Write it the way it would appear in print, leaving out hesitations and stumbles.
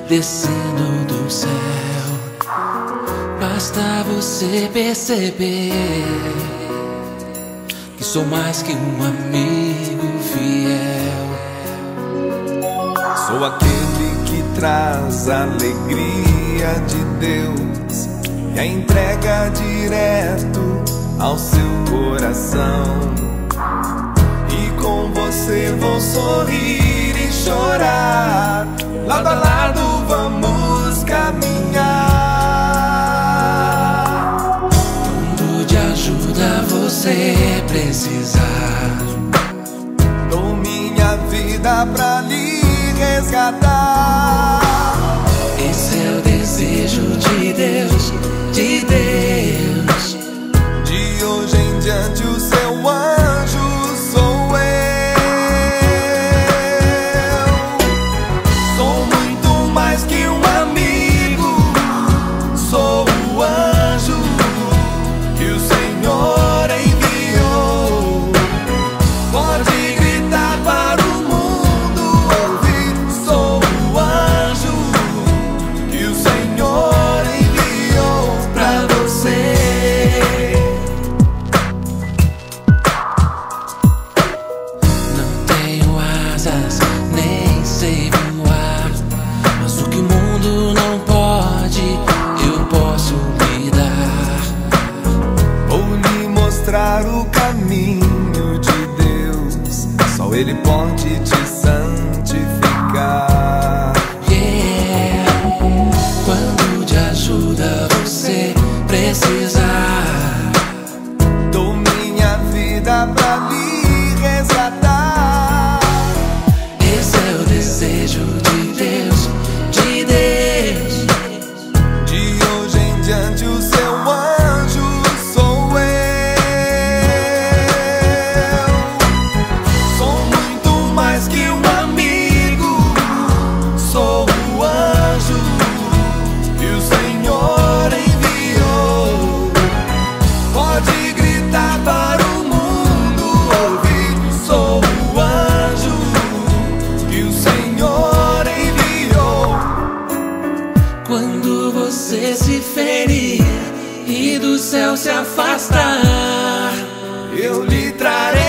descendo do céu. Basta você perceber que sou mais que um amigo fiel. Sou aquele que traz a alegria de Deus e a entrega direto ao seu coração. E com você vou sorrir e chorar, lado a lado vamos caminhar. Quando de ajuda você precisar, dou minha vida pra lhe resgatar. Esse é o desejo de Deus, de Deus. De hoje em diante o seu anjo sou eu. Sou muito mais que um amigo, sou o anjo que o Senhor enviou. Pode gritar para o mundo ouvir, sou o anjo que o Senhor enviou pra você. Nem sei voar, mas o que o mundo não pode, eu posso lhe dar. Vou lhe mostrar o caminho de Deus, só Ele pode te santificar. Yeah. Quando de ajuda você precisar, dou minha vida pra lhe resgatar. Desejo de Deus, de Deus. De hoje em diante o seu anjo sou eu. Sou muito mais que um amigo, sou o anjo que o Senhor enviou. Pode gritar para o mundo ouvir, sou o anjo que o Senhor enviou. Quando você se ferir e do céu se afastar, eu lhe trarei